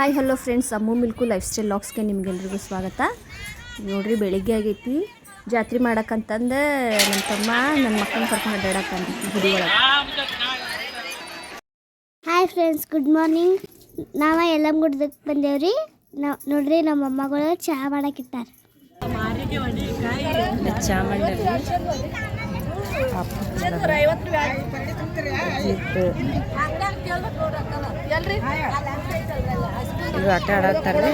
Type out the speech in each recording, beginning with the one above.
Hi hello friends, ಅಮ್ಮು milk life style ಲಾಗ್ಸ್ಗೆ ನಿಮಗೆಲ್ರಿಗೂ ಸ್ವಾಗತ. ನೋಡ್ರಿ, ಬೆಳಿಗ್ಗೆ ಆಗೈತಿ. ಜಾತ್ರೆ ಮಾಡಕ್ಕಂತಂದು ನಮ್ಮ ತಮ್ಮ ನನ್ನ ಮಕ್ಕಳನ್ನ ಕರ್ಕೊಂಡು ಅಡ್ಡಾಡಕ್ಕಂತ ಗುಡಿ ಒಳಗೆ. Hi friends, good morning. ನಾವು ಯಲ್ಲಮ್ಮಗುಡ್ಡಕ್ಕೆ ಬಂದೇವ್ರಿ. ನೋಡ್ರಿ, ನಮ್ಮ ಅಮ್ಮಗಳು ಚಹಾ ಮಾಡಕ್ಕಿಟ್ಟಾರ. ಚಹಾ ಮಾಡಿ ಇದು ಆಟ ಆಡತ್ತಾರೆ.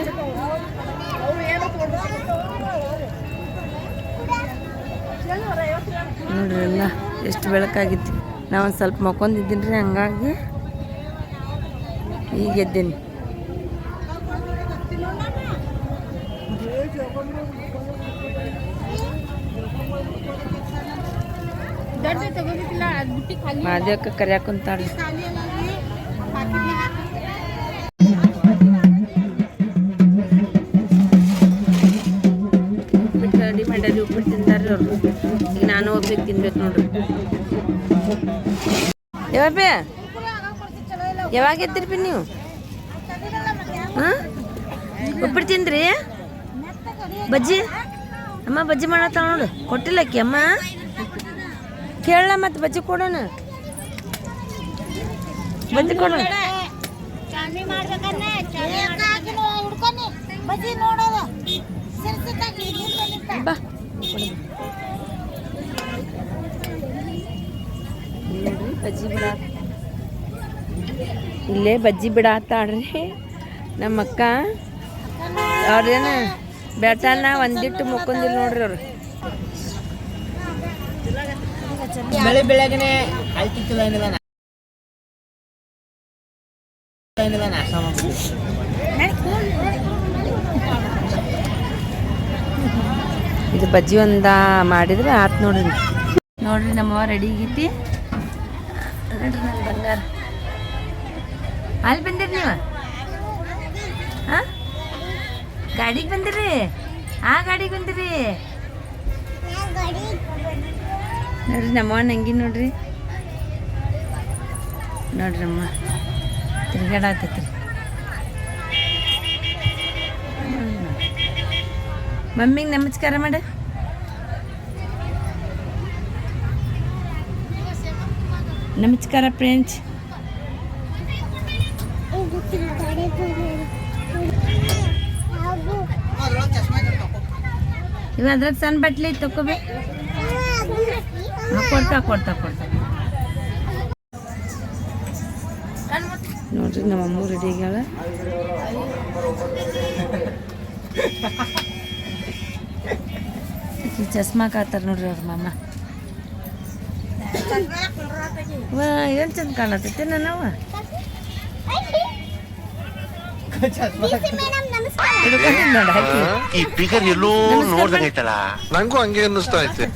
ನೋಡ್ರಿ, ಎಲ್ಲ ಎಷ್ಟು ಬೆಳಕಾಗಿತ್ತು. ನಾವೊಂದು ಸ್ವಲ್ಪ ಮಕ್ಕೊಂದಿದ್ದೀನಿ ರೀ, ಹಂಗಾಗಿ ಈಗ ಎದ್ದೇನಿ. ಮಾದೇವಕ್ಕ ಕರಿಯಾಕುಂತಾಳ್ರಿ. ರೆಡಿ ಮಾಡ್ಯಾರಿ, ಉಪ್ಪಿಟ್ಟು ತಿಂದಾರ್ರಿ ಅವ್ರು. ಈಗ ನಾನು ಒಬ್ಬಿಟ್ಟು ತಿನ್ಬೇಕು ನೋಡ್ರಿ. ಯಾವಾಗ ಎದ್ದಿರ್ಬಿ ನೀವು? ಹಾಂ, ಉಪ್ಪಿಟ್ಟು ತಿಂದ್ರಿ? ಬಜ್ಜಿ ಅಮ್ಮ ಬಜ್ಜಿ ಮಾಡತ್ತಾಳ ನೋಡು. ಕೊಟ್ಟಿಲ್ಲಕ್ಕಿ ಅಮ್ಮ, ಕೇಳಲ್ಲ. ಮತ್ತೆ ಬಜ್ಜಿ ಕೊಡೋಣ, ಬಜ್ಜಿ ಕೊಡೋಣ. ಬಾ, ಬಜ್ಜಿ ಬಿಡ, ಇಲ್ಲೇ ಬಜ್ಜಿ ಬಿಡತ್ತಾಳ್ರಿ ನಮ್ಮಕ್ಕ. ಅವ್ರೇನ ಬೆಳ್ತಾನ ಒಂದಿಟ್ಟು ಮುಕ್ಕೊಂದಿಲ್ಲ ನೋಡ್ರಿ ಅವ್ರು. ಬೆಳಗ್ಗೆ ಇದು ಬಜ್ಜಿ ಒಂದ ಮಾಡಿದ್ರೆ ಆತ್ ನೋಡ್ರಿ. ನೋಡ್ರಿ, ನಮ್ಮವ್ವ ರೆಡಿ ಆಗೈತಿ. ನೋಡ್ರಿ, ನನ್ನ ಬಂಗಾರ. ಅಲ್ಲಿ ಬಂದಿರಿ ನೀವು? ಹಾಂ, ಗಾಡಿಗೆ ಬಂದಿರಿ? ಆ ಗಾಡಿಗೆ ಬಂದಿರಿ? ನೋಡ್ರಿ, ನಮ್ಮವ್ವ ನಂಗಿ ನೋಡ್ರಿ. ನೋಡ್ರಿ, ಅಮ್ಮ ತಿರ್ಗಾಡತ್ತೈತ್ರಿ. ಮಮ್ಮಿಗೆ ನಮಸ್ಕಾರ ಮಾಡ. ನಮಸ್ಕಾರ ಫ್ರೆಂಡ್ಸ್. ಇವ ಅದ್ರಾಗ ಸಣ್ಣ ಬಟ್ಲಿ ತಕೋಬೇ. ಕೊಡ್ತಾ ಕೊಡ್ತಾ ಕೊಡ್ತಾ ನೋಡ್ರಿ, ನಮ್ಮ ಅಮ್ಮ ರೆಡಿ ಆಗ್ಯಾಳ. ಚಸ್ಮಾ ಕಾತಾರ ನೋಡ್ರಿ ಅವ್ರ ಮಾಮ. ವಾ, ಏನು ಚಂದ ಕಾಣತೈತಿ ನನ್ನವ. ಈ ಫಿಗರ್ ಎಲ್ಲೋ ನೋಡ್ದಂಗೈತಲ್ಲ, ನಂಗೂ ಹಂಗೆ ಅನ್ನಿಸ್ತಾ ಐತೆ.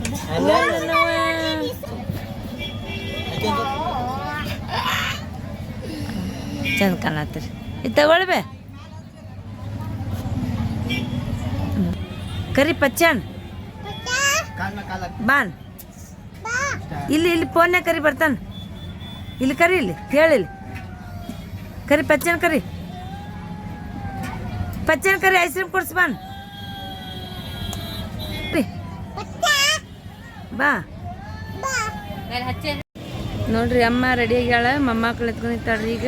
ಚಂದ ಕಾಣತ್ತೀರಿ. ಇದು ತಗೊಳ್ಬೇ. ಕರಿ ಪಚ್ಚನ್ ಬಾನ್. ಇಲ್ಲಿ ಇಲ್ಲಿ ಫೋನ್ಯಾಗ ಕರಿ ಬರ್ತಾನ. ಇಲ್ಲಿ ಕರಿ, ಇಲ್ಲಿ ಕೇಳಿಲ್ಲಿ ಕರಿ. ಪಚ್ಚನ್ ಕರಿ, ಪಚ್ಚನ್ ಕರಿ. ಐಸ್ ಕ್ರೀಮ್ ಕೊಡ್ಸಿ ಬಾನ್. ಬಾ. ನೋಡ್ರಿ, ಅಮ್ಮ ರೆಡಿ ಆಗ್ಯಾಳ. ಮೊಮ್ಮಕ್ಳು ಎತ್ಕೊಂಡಿರ್ತಾಳ್ರಿ ಈಗ.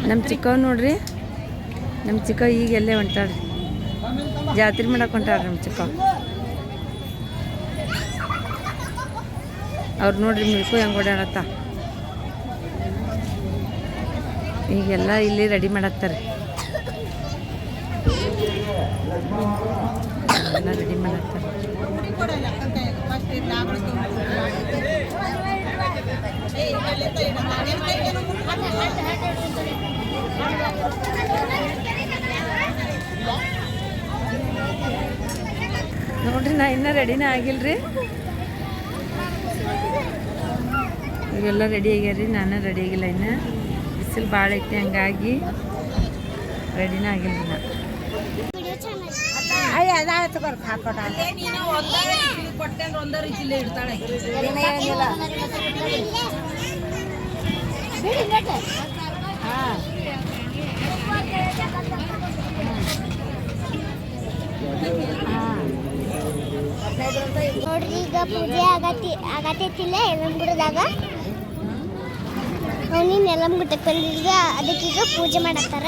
ನಮ್ಮ ಚಿಕ್ಕವ್ ನೋಡ್ರಿ, ನಮ್ಮ ಚಿಕ್ಕವ್ ಈಗ ಎಲ್ಲೇ ಹೊಂಟಾಳ್ರಿ. ಜಾತ್ರೆ ಮಾಡಕ್ಕೆ ಹೊಂಟಾಳ್ರಿ ನಮ್ಮ ಚಿಕ್ಕವ್. ಅವ್ರು ನೋಡ್ರಿ, ಮಿಲ್ಕು ಹೆಂಗೆ ಓಡಾಡತ್ತ. ಈಗೆಲ್ಲ ಇಲ್ಲಿ ರೆಡಿ ಮಾಡತ್ತಾರೆ. ಎಲ್ಲ ರೆಡಿ ಮಾಡತ್ತಾರೆ. ನೋಡ್ರಿ, ನಾ ಇನ್ನೂ ರೆಡಿನೇ ಆಗಿಲ್ರಿ. ಇವೆಲ್ಲ ರೆಡಿ ಆಗ್ಯಾರಿ, ನಾನು ರೆಡಿ ಆಗಿಲ್ಲ ಇನ್ನು. ಬಿಸಿಲು ಭಾಳ ಐತಿ, ಹಂಗಾಗಿ ರೆಡಿನೇ ಆಗಿಲ್ಲ ನಾ. ನೋಡ್ರಿ ಈಗ ಪೂಜೆ ಆಗತೈತಿಲ್ಲ ಯಲ್ಲಮ್ಮಗುಡ್ಡದಾಗ. ಅವನಿನ್ ಯಲ್ಲಮ್ಮಗುಡ್ಡಕ್ಕೆ ಬಂದಿದ್ದ ಅದಕ್ಕೀಗ ಪೂಜೆ ಮಾಡತ್ತಾರ.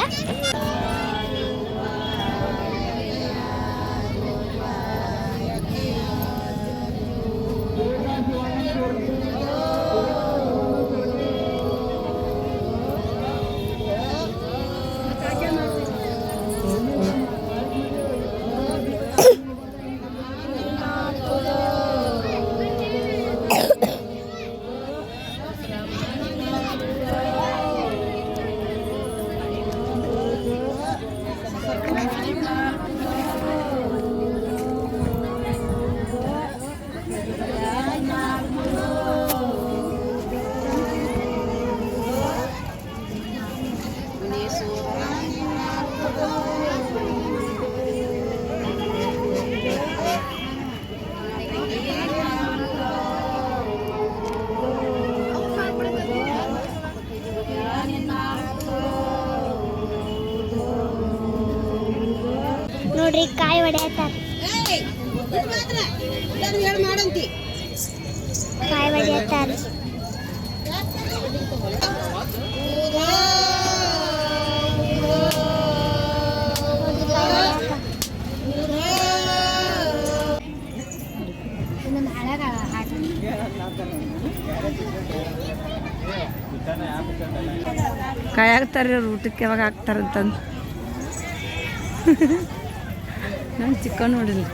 ನೋಡ್ರಿ ಕಾಯಿ ಹೊಡೆಯತ್ತಾರ. ಕಾಯಿ ಹೊಡೆಯತ್ತಾರ. ಕಾಯಿ ಹಾಕ್ತಾರೆ ಅವ್ರು ಊಟಕ್ಕೆ ಯಾವಾಗ ಹಾಕ್ತಾರಂತಂದು ನಾನು ಚಿಕನ್ ನೋಡಿಲ್ಲ.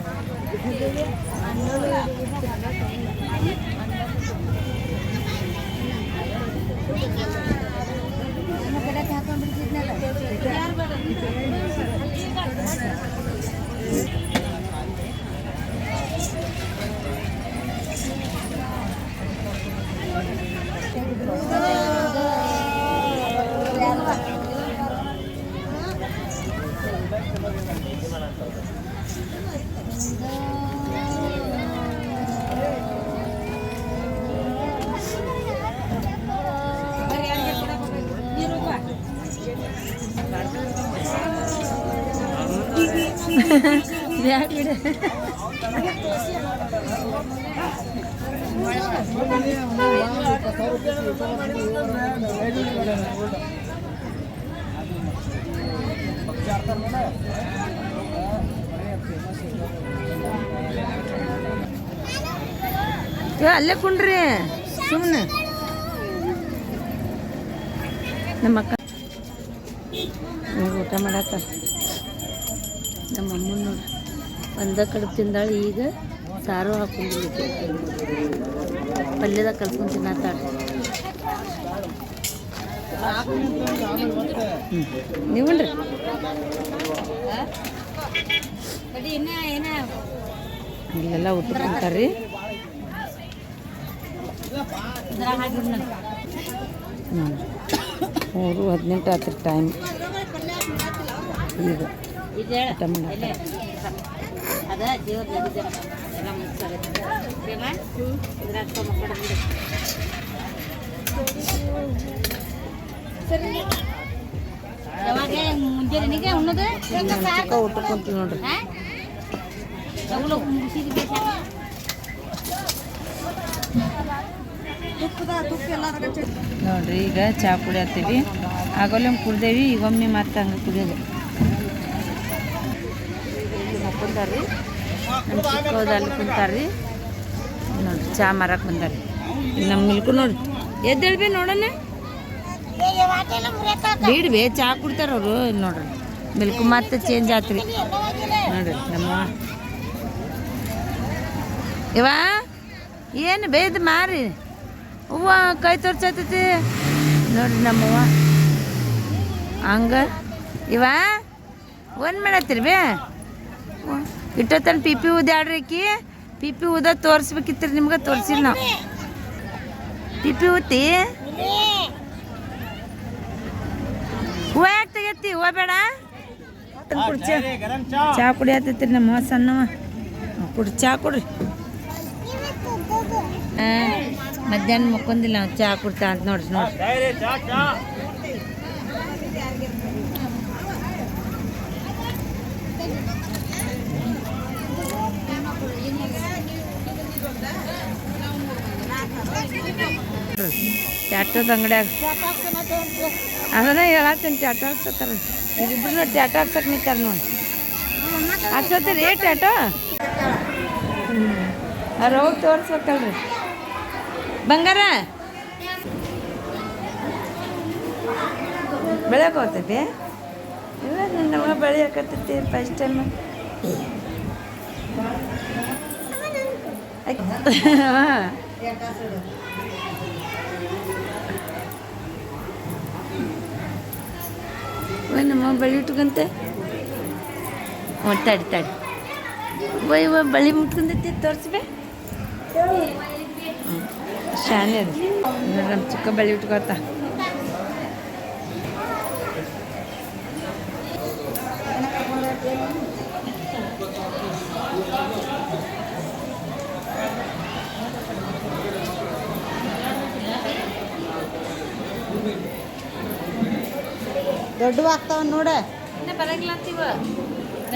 ಅಲ್ಲೇ ಕುಂಡ್ರಿ ಸುಮ್ಮನೆ ನಮ್ಮ ಅಕ್ಕ ಊಟ ಮಾಡಾಕ ನಮ್ಮ ಅಮ್ಮನ ನೋಡ್ರಿ ಒಂದ ಕಡೆ ತಿಂದಾಳೆ. ಈಗ ಸಾರು ಹಾಕೊಂಡಿದ್ದೆ ಪಲ್ಯದಾಗ ಕಲ್ಸ್ಕೊಂಡು ತಿನ್ನತ್ತಾಳೆ. ನೀವನ್ರಿ ಇಲ್ಲೆಲ್ಲ ಊಟ ತಿಂತಾರ್ರಿ. ಮೂರು 18 ಆತ್ರಿ ಟೈಮ್. ಈಗ ಊಟ ಮಾಡಾಕ ಮುಂಜಾನೆ ಉಣ್ಣೋದು ಊಟ ಕುಂತೀವಿ ನೋಡ್ರಿ. ನೋಡ್ರಿ ಈಗ ಚಹಾ ಕುಡಿಯತ್ತೀವಿ. ಆಗೋಲೆ ಕುಡ್ದೇವಿ, ಈಗೊಮ್ಮೆ ಮತ್ತೆ ಹಂಗೆ ಕುಡಿಯೋದು. ಇಲ್ಲಿ ಮಕ್ಕೊಂದಾರ್ರಿ ನಮ್ಮ ಚಿಕ್ಕವ್ದಲ್ಲಿ ಕುಂತಾರ್ರಿ. ನೋಡ್ರಿ ಚಹಾ ಮಾರಕ್ಕೆ ಬಂದಾರ್ರಿ. ಇಲ್ಲಿ ನಮ್ಮ ಮಿಲ್ಕು ನೋಡ್ರಿ ಎದ್ದೇಳ್ಬಿ ನೋಡೋಣ ಬಿಡ್ಬಿ ಚಹಾ ಕುಡ್ತಾರ ಅವರು. ಇಲ್ಲಿ ನೋಡ್ರಿ ಮಿಲ್ಕು ಮತ್ತೆ ಚೇಂಜ್ ಆತ್ರಿ ನೋಡ್ರಿ. ನಮ್ಮ ಇವ ಏನು ಬೇಯ್ದು ಮಾರಿ ಹೂವ ಕೈ ತೋರ್ಸತೈತಿ ನೋಡ್ರಿ ನಮ್ಮವ್ವ ಹಂಗೆ. ಇವ ಒಂದು ಮಾಡತ್ತೀರಿ ಬೇ ಇಟ್ಟೊತ್ತನ ಪಿ ಊದಿ ಆಡ್ರಿ. ಆಕಿ ಪಿ ಊದ ತೋರಿಸ್ಬೇಕಿತ್ರಿ ನಿಮ್ಗೆ, ತೋರಿಸಿಲ್ಲ ನಾವು. ಪಿ ಊತಿ ಹೂವು ಯಾಕೆ ತೆಗತ್ತಿ? ಹೂವು ಬೇಡ ಹಾಕ್ತಾನೆ ಕುಡಿ ಚಾ ಕುಡಿಯತ್ತೈತ್ರಿ ನಮ್ಮ ಸಣ್ಣವ ಕುಡಿ ಚಾ ಕೊಡ್ರಿ ಮಧ್ಯಾಹ್ನ ಮಕ್ಕೊಂದಿಲ್ಲ ನಾವು ಚಾ ಕುಡ್ತಾ ಅಂತ ನೋಡ್ರಿ ಟ್ಯಾಟೋದ ಅಂಗಡಿಯಾಗ ಅದನ್ನ ಹೇಳತ್ತೀನಿ ಟ್ಯಾಟೋ ಹಾಕ್ಸತ್ತಾರ ಇದಿಬ್ರು ನೋಡಿ ಟ್ಯಾಟೋ ಹಾಕ್ಸಕ್ ನಿಂತಾರ ನೋಡಿ ಹಾಕ್ಸತ್ತೀರಿ ಟ್ಯಾಟೋ ಹೋಗಿ ತೋರಿಸ್ಬೇಕಲ್ರಿ ಬಂಗಾರ ಬೆಳೆಯಕ್ಕೆ ಹೋಗ್ತೈತಿ ಇಲ್ಲ ನಮ್ಮ ಬೆಳೆಯಕತ್ತೈತಿ ಫಸ್ಟ್ ಟೈಮ್ ನಮ್ಮ ಬಳಿ ಇಟ್ಕೊಂತೆ ತಡಿ ಬಳಿ ಮುಟ್ಕೊಂಡೈತಿ ತೋರಿಸ್ಬೇ ಶಾನೆ ಅದು ನಮ್ಮ ಚಿಕ್ಕ ಬಳಿ ಇಟ್ಕೋತ ದೊಡ್ಡವು ಆಗ್ತಾವ ನೋಡ ಬರಂಗಿಲ್ಲ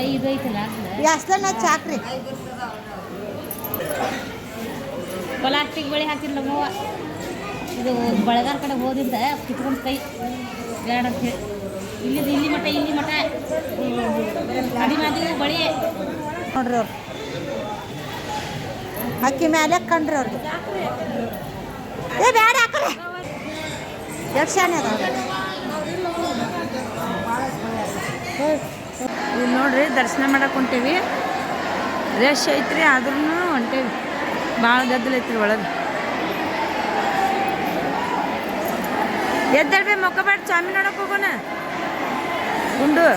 ಇದು ಐತಲ್ಲ ಎಷ್ಟನ ಚಾಕ್ರಿ ಪ್ಲಾಸ್ಟಿಕ್ ಬಳಿ ಹಾಕಿಲ್ಲ ನಮ್ಮವ್ವ ಇದು ಬಳಗಾರ ಕಡೆ ಹೋದಿಂದ ಕಿತ್ಕೊಂಡು ಕೈ ಬೇಡ ಅಂತ ಹೇಳಿ ಇಲ್ಲಿ ಮಠ ಕಡಿಮೆ ಆದ್ರೆ ಬಳಿ ನೋಡ್ರಿ ಅವ್ರು ಅಕ್ಕಿ ಮೇಲೆ ಕಂಡ್ರಿ ಅವ್ರಿಗೆ ಏ ಬೇಡ ಹಾಕ್ರಿ ಎಷ್ಟು ಶಾನೆ ಅದ ಈಗ ನೋಡ್ರಿ ದರ್ಶನ ಮಾಡಕ್ಕೆ ಹೊಂಟೇವಿ ರಶ್ ಐತ್ರಿ ಆದ್ರೂ ಹೊಂಟೇವಿ ಭಾಳ ಗದ್ದಲ ಐತ್ರಿ ಒಳಗೆ ಎದ್ದೇಳ್ಬಿ ಮೊಕ್ಕಬೇಡ ಸ್ವಾಮಿ ನೋಡಕ್ಕೆ ಹೋಗೋಣ ಗುಂಡು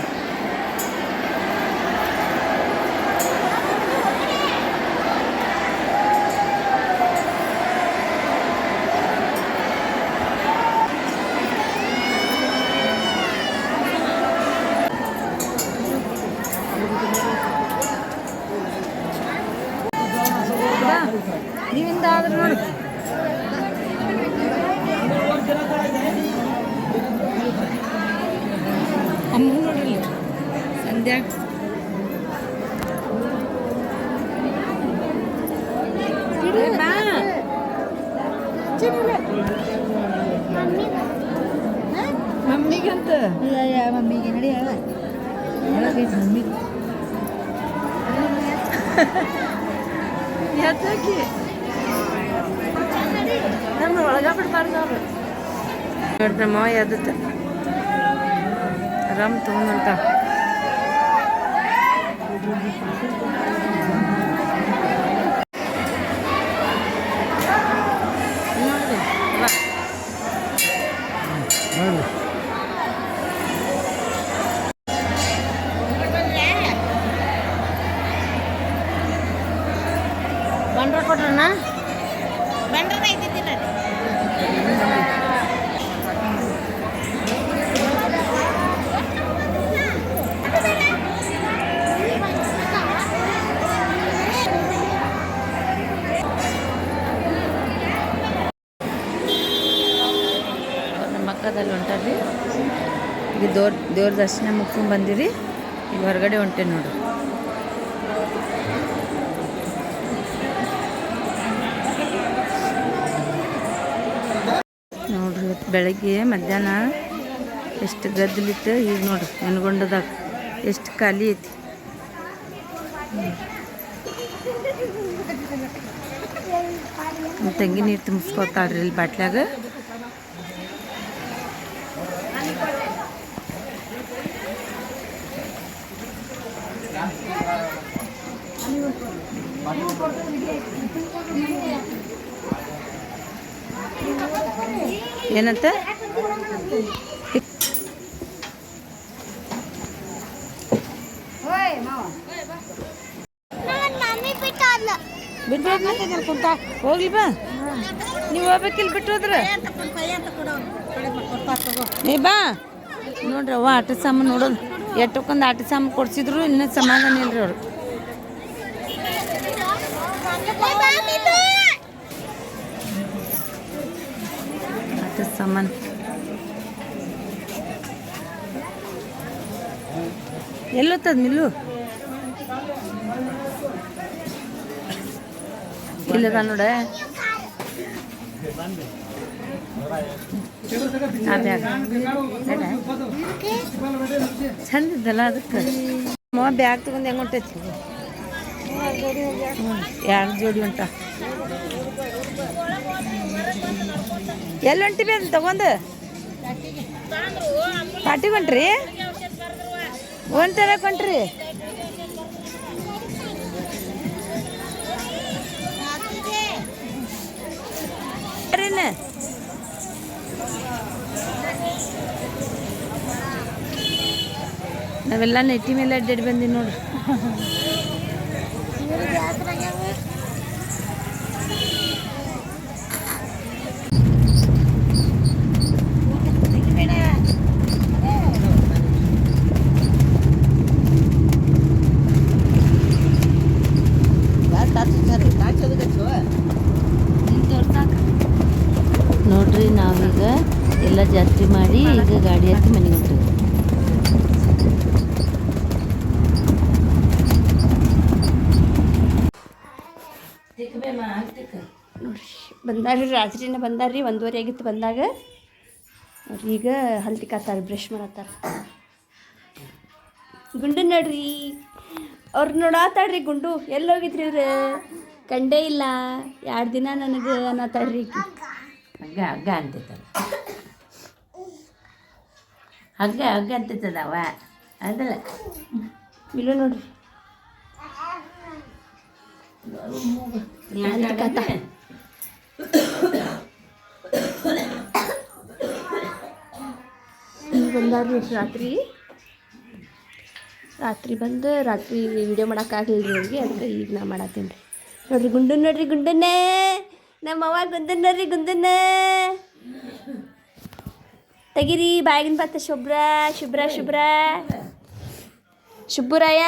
ನೀವಿಂದ ಆದ್ರೆ ನೋಡಿ ಅಮ್ಮ ನೋಡ್ರಿ ಸಂಧ್ಯಾ ಮಮ್ಮಿಗಂತ ಮಮ್ಮಿಗೆ ನಡಿ ಮಮ್ಮಿ ಯಾಕೆ ನಮ್ಮ ಒಳಗ ಬಿಡ್ಬಾರ್ದು ಅವ್ರು ನೋಡ್ರಮ್ಮ ಯಾವ್ದತ್ತ ಆರಾಮ್ ತಗೊಂಡಂತ ನೋಡ್ರಿ ಬಾ ಬಂಡ್ರ ಕೊಟ್ರಣ್ಣ ಬಂಡ್ರ ಐತಿದ್ದಿಲ್ಲ ನಮ್ಮ ಅಕ್ಕದಲ್ಲಿ ಹೊಂಟಾರ್ರಿ ಈಗ ದೇವ್ರ ದರ್ಶನ ಮುಗ್ಸ್ಕೊಂಡು ಬಂದಿರಿ ಈಗ ಹೊರಗಡೆ ಹೊಂಟೆ ನೋಡು ನೋಡ್ರಿ ಇವತ್ತು ಬೆಳಗ್ಗೆ ಮಧ್ಯಾಹ್ನ ಎಷ್ಟು ಗದ್ದಲಿತ್ತು ಈಗ ನೋಡ್ರಿ ನೆನ್ಗೊಂಡದಾಗ ಎಷ್ಟು ಖಾಲಿ ಐತಿ ನಮ್ಮ ತಂಗಿ ನೀರು ತುಂಬಿಸ್ಕೊತಾಳ್ರಿ ಇಲ್ಲಿ ಬಾಟ್ಲ್ಯಾಗ ಏನಂತ ಬಿಟ್ಟು ಕುಂತ ಹೋಗ್ಲಿ ಬಾ ನೀವು ಹೋಗ್ಬೇಕಿಲ್ಲ ಬಿಟ್ಟು ಹೋದ್ರೆ ಏ ಬಾ ನೋಡ್ರಿ ಅವ್ವ ಆಟ ಸಾಮಾನು ನೋಡೋದು ಎಷ್ಟಕ್ಕೊಂದು ಆಟ ಸಾಮಾನು ಕೊಡ್ಸಿದ್ರು ಇನ್ನೂ ಸಮಾಧಾನ ಇಲ್ರಿ ಅವ್ರು. ಆಟ ಸಾಮಾನು ಎಲ್ಲೋತ್ತದ ಮಿಲ್ಲು ಇಲ್ಲದ ನೋಡ ಚಂದ ಇದ್ದಲ್ಲ ಅದಕ್ಕೆ ಬ್ಯಾಗ್ ತಗೊಂಡು ಹೆಂಗೆ ಹೊಂಟೈತಿ 2 ಜೋಡಿ ಹೊಂಟ ಎಲ್ಲಿ ಹೊಂಟಿವಿ ಅದನ್ನ ತಗೊಂಡು ಪಾರ್ಟಿಗೆ ಹೊಂಟ್ರಿ ಒಂಥರ ಕೊಂಟ್ರಿ ನಾವೆಲ್ಲ ನೆಟ್ಟಿ ಮೇಲೆ ಅಡ್ಡಾಡಿ ಬಂದೀವಿ ನೋಡ್ರಿ. ನೋಡ್ರಿ ನಾವೀಗ ಎಲ್ಲ ಜಾತ್ರೆ ಮಾಡಿ ಈಗ ಗಾಡಿ ಹತ್ತಿ ಮನೆಗೆ ಹೊಂಟೀವಿ. ನೋಡ್ರಿ ಬಂದಾರ್ರಿ, ರಾತ್ರಿನೇ ಬಂದಾರ್ರಿ, 1:30 ಆಗಿತ್ತು ಬಂದಾಗ. ನೋಡ್ರಿ ಈಗ ಹಲ್ ತಿಕ್ಕಾತಾರ, ಬ್ರಷ್ ಮಾಡತ್ತಾರ. ಗುಂಡು ನೋಡ್ರಿ, ಅವ್ರು ನೋಡಾತಾಡ್ರಿ. ಗುಂಡು ಎಲ್ಲೋಗಿದ್ರಿ ಇವ್ರು, ಕಂಡೇ ಇಲ್ಲ 2 ದಿನ ನನಗೆ ಅನ್ನತ್ತಾಡ್ರಿ. ಹಗ್ಗ ಹಗ್ಗ ಅಂತಿತ್ತದ, ಹಗ್ಗ ಹಗ್ಗ ಅಂತಿತ್ತದವ ಅದಲ್ಲ ಇಲ್ಲ ನೋಡ್ರಿ ಬಂದಾರ್ರಿ. ರಾತ್ರಿ ಬಂದು ರಾತ್ರಿ ವಿಡಿಯೋ ಮಾಡೋಕ್ಕಾಗಲಿಲ್ಲ ರೀ ಅವ್ರಿಗೆ, ಅದಕ್ಕೆ ಈಗ ನಾ ಮಾಡತ್ತೀನಿ ರೀ. ನೋಡ್ರಿ ಗುಂಡು ನೋಡ್ರಿ, ಗುಂಡನ್ನೇ ನಮ್ಮವ್ವ ಗುಂಡನ್ ನೋಡ್ರಿ, ಗುಂಡನ್ನ ತೆಗಿರಿ ಬಾಗಿನ ಬತ್ತ. ಶುಭ್ರ ಶುಭ್ರ ಶುಭ್ರ ಶುಭ್ರಾಯ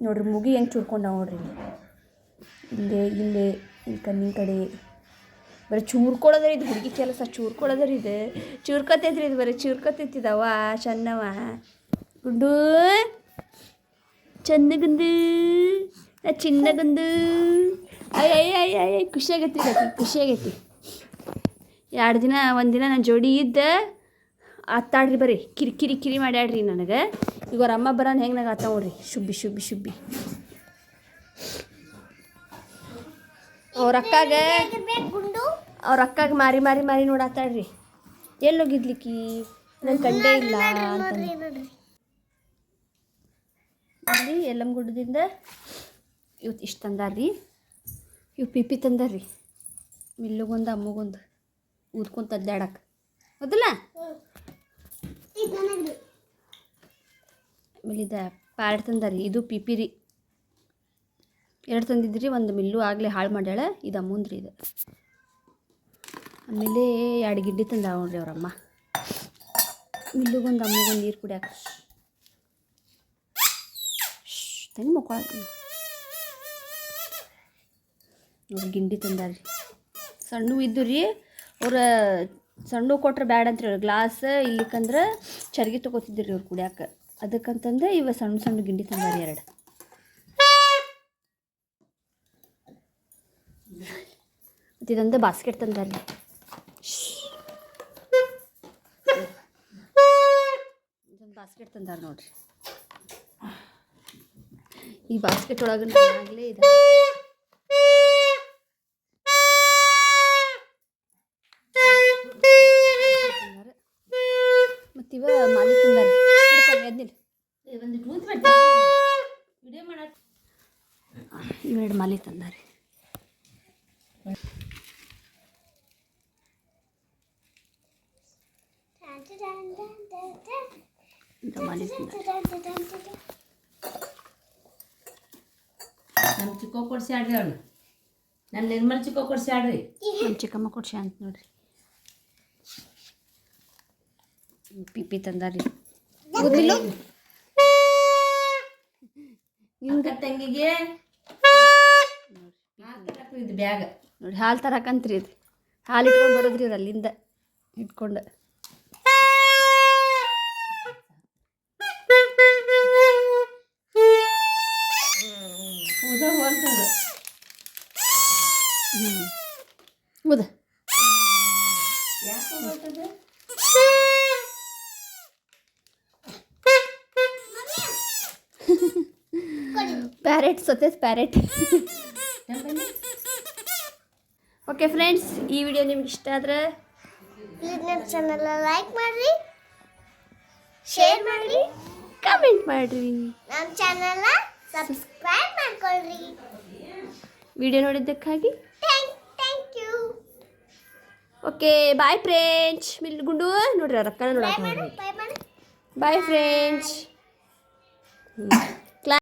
ನೋಡ್ರಿ ಮುಗಿ ಹೆಂಗೆ ಚೂರ್ಕೊಂಡ ನೋಡ್ರಿ. ಇಲ್ಲೇ ಇಲ್ಲೇ ಈ ಕಣ್ಣಿನ ಕಡೆ ಬರೀ ಚೂರ್ಕೊಳ್ಳೋದ್ರಿ ಇದು ಹುಡುಗಿ ಕೆಲಸ. ಚೂರ್ಕೊಳ್ಳೋದ್ರಿ ಇದು, ಚೂರ್ಕೊತೈತ್ರಿ ಇದು, ಬರೀ ಚೂರ್ಕೊತೈತಿದವ ಚೆನ್ನವ. ಗುಂಡು ಚಂದಗುಂದು ಚಿನ್ನಗುಂದು ಅಯ್ಯ ಖುಷಿಯಾಗೈತಿ, ಖುಷಿಯಾಗೈತಿ. 2 ದಿನ 1 ದಿನ ನನ್ನ ಜೋಡಿ ಇದ್ದ ಆತ್ತಾಡ್ರಿ, ಬರೀ ಕಿರಿ ಮಾಡ್ಯಾಡ್ರಿ ನನಗೆ. ಈಗ ಅವ್ರ ಅಮ್ಮ ಬರೋಣ ಹೆಂಗೆ ನಂಗೆ ಆತ ನೋಡ್ರಿ, ಶುಬ್ಬಿ ಅವ್ರ ಅಕ್ಕಾಗ ಮಾರಿ ನೋಡಾತಾಡ್ರಿ. ಎಲ್ಲೋಗಿದ್ಲಿಕ್ಕಿ ನಂಗೆ ಕಂಡೇ ಇಲ್ಲ ಅಂತಂದು. ಅಲ್ಲಿ ಯಲ್ಲಮ್ಮಗುಡ್ಡದಿಂದ ಇವತ್ತು ಇಷ್ಟು ತಂದಾರ್ರಿ. ಇವು ಪಿಪಿ ತಂದಾರ್ರಿ, ಮಿಲ್ಲುಗೊಂದು ಅಮ್ಮಗೊಂದು ಊದ್ಕೊಂತ ಅದ್ದಾಡಕ್ಕೆ, ಹೌದಲ್ಲ? ಆಮೇಲೆ ಇದು ಪ್ಯಾಡ್ ತಂದಾರಿ, ಇದು ಪಿಪಿ ರೀ. 2 ತಂದಿದ್ರಿ, ಒಂದು ಮಿಲ್ಲು ಆಗಲೇ ಹಾಳು ಮಾಡ್ಯಾಳ, ಇದು ಅಮ್ಮಂದ್ರಿ ಇದು. ಆಮೇಲೆ 2 ಗಿಡ್ಡಿ ತಂದಾವ ನೋಡ್ರಿ ಅವ್ರಮ್ಮ, ಮಿಲ್ಲುಗೊಂದು ಅಮ್ಮಗೊಂದು ನೀರು ಕುಡಿಯಾಕ. ತಂದು ಮಕ್ಕಳ ನೋಡ್ರಿ ಗಿಂಡಿ ತಂದಾರ್ರಿ. ಸಣ್ಣ ಇದ್ದು ರೀ, ಅವ್ರ ಸಣ್ಣ ಕೊಟ್ರೆ ಬ್ಯಾಡ ಅಂತ್ರಿ ಅವ್ರು. ಗ್ಲಾಸ್ ಇಲ್ಲಿಕಂದ್ರೆ ಚರ್ಗಿ ತೊಗೋತಿದ್ರಿ ಅವ್ರು ಕುಡಿಯಾಕ, ಅದಕ್ಕಂತಂದು ಇವ ಸಣ್ಣ ಗಿಂಡಿ ತಂದಾರಿ 2. ಮತ್ತು ಇದೊಂದು ಬಾಸ್ಕೆಟ್ ತಂದಾರಿ. ಇದೊಂದು ಬಾಸ್ಕೆಟ್ ತಂದಾರ ನೋಡ್ರಿ. ಈ ಬಾಸ್ಕೆಟ್ ಒಳಗೆ ಆಗಲೇ ಇದೆ. ಮತ್ತು ಇವ ಮಾಲಿ ತಂದಾರಿ. ಇವೆರಡು ಮಾಲಿ ತಂದಾರಿ. ಮಾಲಿ ತಂದಾರಿ. ನಮ್ಮ ಚಿಕ್ಕ ಕೊಡ್ಸಿ ಆಡ್ರಿ, ಅವಳು ನಮ್ಮ ನಿರ್ಮಲ್ ಚಿಕ್ಕ ಕೊಡ್ಸಿ ಆಡ್ರಿ, ನಮ್ಮ ಚಿಕ್ಕಮ್ಮ ಕೊಡ್ಸಿ ಅಂತ ನೋಡ್ರಿ. ಪಿಪಿ ತಂದಾರಿ ಊದ್ಬಿಲ್ಲು ನಿಮ್ಗೆ ತಂಗಿಗೆ ಇದು ಬ್ಯಾಗ್ ನೋಡಿ ಹಾಲು ತರಕಂತ್ರಿ ಇದು ಹಾಲು ಇಟ್ಕೊಂಡು ಬರೋದ್ರಿ ಇವ್ರು ಅಲ್ಲಿಂದ ಇಟ್ಕೊಂಡು ಊದ ಪ್ಯಾರೆಟ್ ಸೊತ್ತೈತೆ ಪ್ಯಾರೆಟ್ ಓಕೆ ಫ್ರೆಂಡ್ಸ್ ಈ ವಿಡಿಯೋ ನಿಮ್ಗೆ ಇಷ್ಟ ಆದ್ರೆ ಪ್ಲೀಸ್ ನಮ್ಮ ಚಾನಲ್ ಲೈಕ್ ಮಾಡಿರಿ, ಶೇರ್ ಮಾಡಿರಿ, ಕಮೆಂಟ್ ಮಾಡಿರಿ, ನಮ್ಮ ಚಾನಲ್ನ ಸಬ್ಸ್ಕ್ರೈಬ್ ಮಾಡ್ಕೊಳ್ರಿ. ವಿಡಿಯೋ ನೋಡಿದ್ದಕ್ಕಾಗಿ thank you. Okay bye friends. ಮಿಲ್ ಗುಂಡು ನೋಡ್ರಿ ರೊಕ್ಕನ ನೋಡಕ್ಕೆ ನೋಡ್ರಿ. ಬಾಯ್ ಮಾಡಿ. Bye friends.